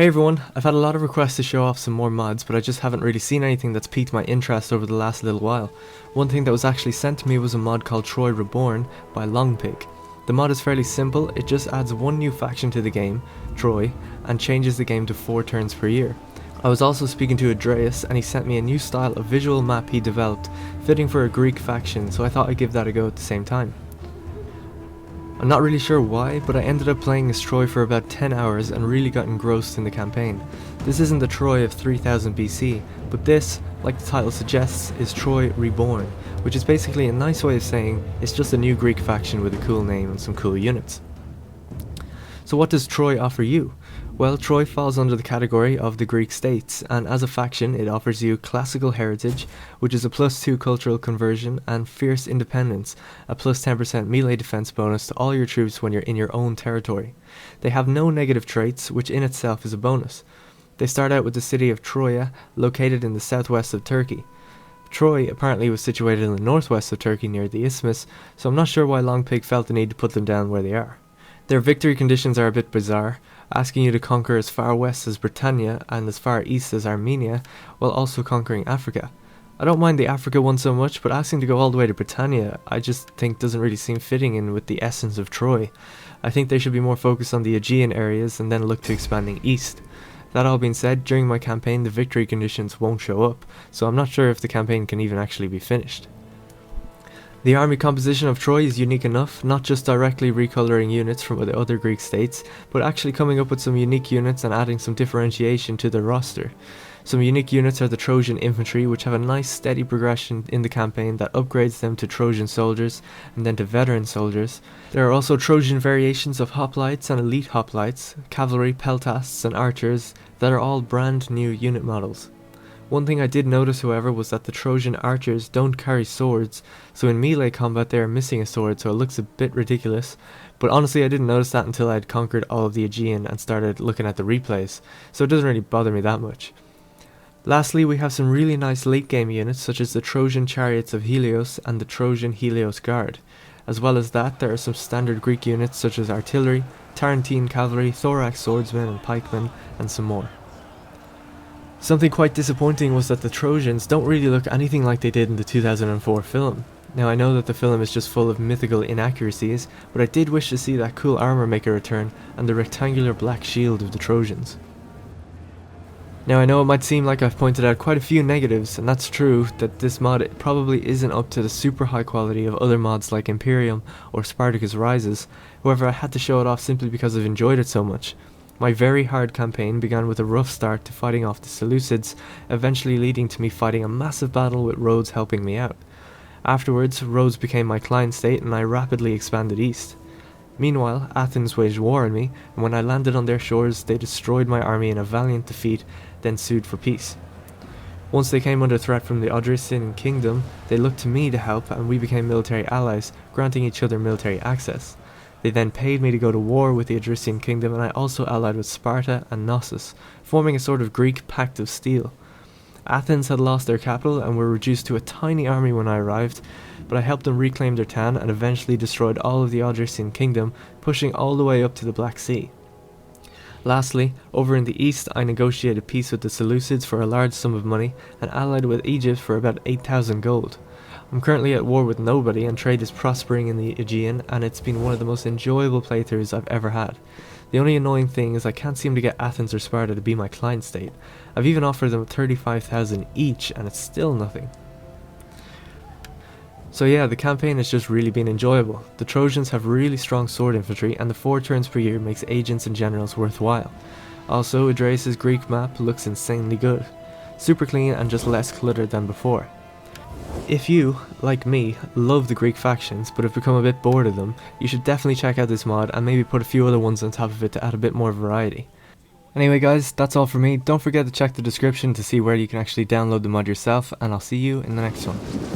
Hey everyone, I've had a lot of requests to show off some more mods, but I just haven't really seen anything that's piqued my interest over the last little while. One thing that was actually sent to me was a mod called Troy Reborn by Longpig. The mod is fairly simple, it just adds one new faction to the game, Troy, and changes the game to 4 turns per year. I was also speaking to Andreas and he sent me a new style of visual map he developed, fitting for a Greek faction, so I thought I'd give that a go at the same time. I'm not really sure why, but I ended up playing as Troy for about 10 hours and really got engrossed in the campaign. This isn't the Troy of 3000 BC, but this, like the title suggests, is Troy Reborn, which is basically a nice way of saying it's just a new Greek faction with a cool name and some cool units. So what does Troy offer you? Well, Troy falls under the category of the Greek states, and as a faction it offers you classical heritage, which is a +2 cultural conversion, and fierce independence, a +10% melee defense bonus to all your troops when you're in your own territory. They have no negative traits, which in itself is a bonus. They start out with the city of Troia, located in the southwest of Turkey. Troy apparently was situated in the northwest of Turkey near the isthmus, so I'm not sure why Longpig felt the need to put them down where they are. Their victory conditions are a bit bizarre, asking you to conquer as far west as Britannia and as far east as Armenia, while also conquering Africa. I don't mind the Africa one so much, but asking to go all the way to Britannia I just think doesn't really seem fitting in with the essence of Troy. I think they should be more focused on the Aegean areas and then look to expanding east. That all being said, during my campaign the victory conditions won't show up, so I'm not sure if the campaign can even actually be finished. The army composition of Troy is unique enough, not just directly recoloring units from the other Greek states, but actually coming up with some unique units and adding some differentiation to their roster. Some unique units are the Trojan infantry, which have a nice steady progression in the campaign that upgrades them to Trojan soldiers and then to veteran soldiers. There are also Trojan variations of hoplites and elite hoplites, cavalry, peltasts and archers that are all brand new unit models. One thing I did notice, however, was that the Trojan archers don't carry swords, so in melee combat they are missing a sword, so it looks a bit ridiculous, but honestly I didn't notice that until I had conquered all of the Aegean and started looking at the replays, so it doesn't really bother me that much. Lastly, we have some really nice late game units such as the Trojan chariots of Helios and the Trojan Helios Guard. As well as that, there are some standard Greek units such as artillery, Tarentine cavalry, thorax swordsmen and pikemen, and some more. Something quite disappointing was that the Trojans don't really look anything like they did in the 2004 film. Now I know that the film is just full of mythical inaccuracies, but I did wish to see that cool armor make a return and the rectangular black shield of the Trojans. Now I know it might seem like I've pointed out quite a few negatives, and that's true that this mod probably isn't up to the super high quality of other mods like Imperium or Spartacus Rises, however I had to show it off simply because I've enjoyed it so much. My very hard campaign began with a rough start to fighting off the Seleucids, eventually leading to me fighting a massive battle with Rhodes helping me out. Afterwards, Rhodes became my client state and I rapidly expanded east. Meanwhile, Athens waged war on me, and when I landed on their shores they destroyed my army in a valiant defeat, then sued for peace. Once they came under threat from the Odrysian kingdom, they looked to me to help and we became military allies, granting each other military access. They then paid me to go to war with the Odrysian kingdom, and I also allied with Sparta and Knossos, forming a sort of Greek pact of steel. Athens had lost their capital and were reduced to a tiny army when I arrived, but I helped them reclaim their town and eventually destroyed all of the Odrysian kingdom, pushing all the way up to the Black Sea. Lastly, over in the east I negotiated peace with the Seleucids for a large sum of money and allied with Egypt for about 8,000 gold. I'm currently at war with nobody and trade is prospering in the Aegean, and it's been one of the most enjoyable playthroughs I've ever had. The only annoying thing is I can't seem to get Athens or Sparta to be my client state. I've even offered them 35,000 each and it's still nothing. So yeah, the campaign has just really been enjoyable. The Trojans have really strong sword infantry and the 4 turns per year makes agents and generals worthwhile. Also, Andreas' Greek map looks insanely good. Super clean and just less cluttered than before. If you, like me, love the Greek factions but have become a bit bored of them, you should definitely check out this mod and maybe put a few other ones on top of it to add a bit more variety. Anyway guys, that's all for me. Don't forget to check the description to see where you can actually download the mod yourself, and I'll see you in the next one.